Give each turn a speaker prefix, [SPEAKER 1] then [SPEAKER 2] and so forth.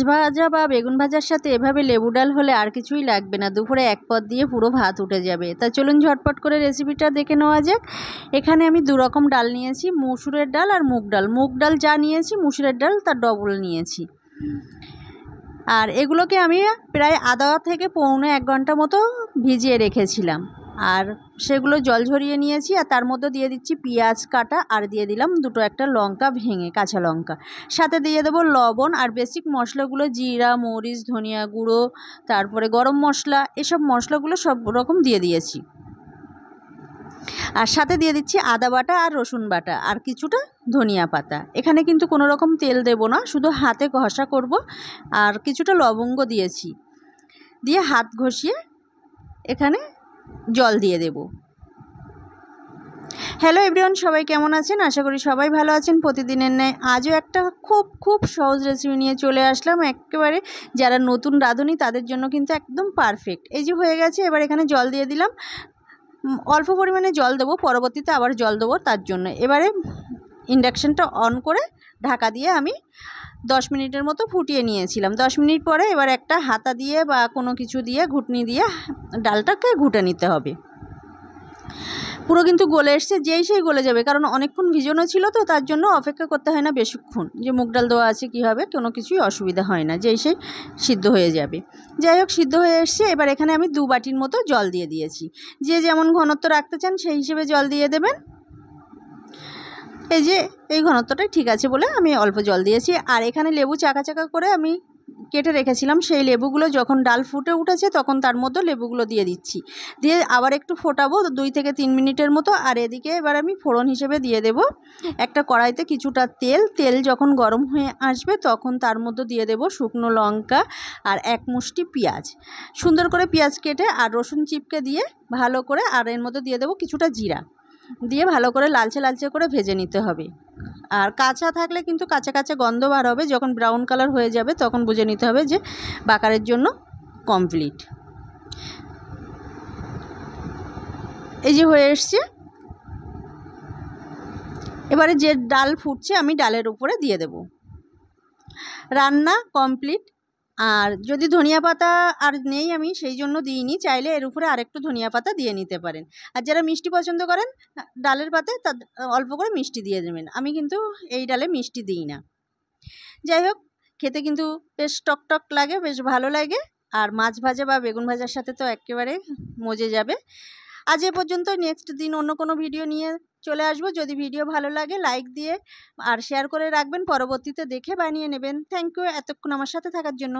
[SPEAKER 1] ভাজা বা বেগুন ভাজার সাথে এভাবে লেবু ডাল হলে আর কিছুই লাগবে না, দুপুরে এক পদ দিয়ে পুরো ভাত উঠে যাবে। তা চলুন ঝটপট করে রেসিপিটা দেখে নেওয়া যাক। এখানে আমি দু রকম ডাল নিয়েছি, মসুরের ডাল আর মুগ ডাল। মুগ ডাল যা নিয়েছি মুসুরের ডাল তার ডবল নিয়েছি। আর এগুলোকে আমি প্রায় আধা থেকে পৌনে 1 ঘন্টা মতো ভিজিয়ে রেখেছিলাম। আর সেগুলো জল ঝরিয়ে নিয়েছি, আর তার মধ্যে দিয়ে দিচ্ছি পেঁয়াজ কাটা, আর দিয়ে দিলাম দুটো একটা লঙ্কা ভেঙে, কাঁচা লঙ্কা। সাথে দিয়ে দেবো লবণ আর বেসিক মশলাগুলো জিরা, মরিচ, ধনিয়া গুঁড়ো, তারপরে গরম মশলা, এসব মশলাগুলো সব রকম দিয়ে দিয়েছি। আর সাথে দিয়ে দিচ্ছি আদা বাটা আর রসুন বাটা আর কিছুটা ধনিয়া পাতা। এখানে কিন্তু কোনো রকম তেল দেব না, শুধু হাতে ঘষা করব। আর কিছুটা লবঙ্গ দিয়েছি, দিয়ে হাত ঘষিয়ে এখানে জল দিয়ে দেব। হ্যালো এভরিওয়ান, সবাই কেমন আছেন? আশা করি সবাই ভালো আছেন। প্রতিদিনের ন্যায় আজও একটা খুব সহজ রেসিপি নিয়ে চলে আসলাম। একেবারে যারা নতুন রাঁধুনি তাদের জন্য কিন্তু একদম পারফেক্ট। এই যে হয়ে গেছে, এবার এখানে জল দিয়ে দিলাম। অল্প পরিমাণে জল দেবো, পরবর্তীতে আবার জল দেবো তার জন্য। এবারে ইন্ডাকশানটা অন করে ঢাকা দিয়ে আমি 10 মিনিটের মতো ফুটিয়ে নিয়েছিলাম। 10 মিনিট পরে এবার একটা হাতা দিয়ে বা কোনো কিছু দিয়ে, ঘুটনি দিয়ে ডালটাকে ঘুটে নিতে হবে। পুরো কিন্তু গলে এসছে, যেই সেই গলে যাবে, কারণ অনেকক্ষণ ভিজানো ছিল তো, তার জন্য অপেক্ষা করতে হয় না বেশিক্ষণ। যে মুগ ডাল দেওয়া আছে কী হবে, কোনো কিছুই অসুবিধা হয় না, যেই সেই সিদ্ধ হয়ে যাবে। যাই হোক, সিদ্ধ হয়ে এসছে। এবার এখানে আমি 2 বাটির মতো জল দিয়ে দিয়েছি। যে যেমন ঘনত্ব রাখতে চান সেই হিসেবে জল দিয়ে দেবেন। এই যে এই ঘনত্বটাই ঠিক আছে বলে আমি অল্প জল দিয়েছি। আর এখানে লেবু চাকা চাকা করে আমি কেটে রেখেছিলাম, সেই লেবুগুলো যখন ডাল ফুটে উঠেছে তখন তার মধ্যে লেবুগুলো দিয়ে দিচ্ছি। দিয়ে আবার একটু ফোটাবো 2 থেকে 3 মিনিটের মতো। আর এদিকে এবার আমি ফোড়ন হিসেবে দিয়ে দেব একটা কড়াইতে কিছুটা তেল। তেল যখন গরম হয়ে আসবে তখন তার মধ্যে দিয়ে দেব শুকনো লঙ্কা আর 1 মুষ্টি পেঁয়াজ। সুন্দর করে পেঁয়াজ কেটে আর রসুন চিপকে দিয়ে ভালো করে, আর এর মধ্যে দিয়ে দেবো কিছুটা জিরা, দিয়ে ভালো করে লালচে লালচে করে ভেজে নিতে হবে। আর কাঁচা থাকলে কিন্তু কাঁচা কাঁচা গন্ধ বার হবে। যখন ব্রাউন কালার হয়ে যাবে তখন বুঝে নিতে হবে যে বাকারের জন্য কমপ্লিট। এই যে হয়ে এসছে। এবারে যে ডাল ফুটছে আমি ডালের উপরে দিয়ে দেব। রান্না কমপ্লিট। আর যদি ধনিয়া পাতা আর নেই, আমি সেই জন্য দিইনি, চাইলে এর উপরে আরেকটু ধনিয়া পাতা দিয়ে নিতে পারেন। আর যারা মিষ্টি পছন্দ করেন ডালের পাতায়, তা অল্প করে মিষ্টি দিয়ে দেবেন। আমি কিন্তু এই ডালে মিষ্টি দিই না। যাই হোক, খেতে কিন্তু বেশ টকটক লাগে, বেশ ভালো লাগে। আর মাছ ভাজা বা বেগুন ভাজার সাথে তো একেবারে মজে যাবে। আজ এ পর্যন্ত। নেক্সট দিন অন্য কোনো ভিডিও নিয়ে চলে আসবো। যদি ভিডিও ভালো লাগে লাইক দিয়ে আর শেয়ার করে রাখবেন, পরবর্তীতে দেখে বানিয়ে নেবেন। থ্যাংক ইউ এতক্ষণ আমার সাথে থাকার জন্য।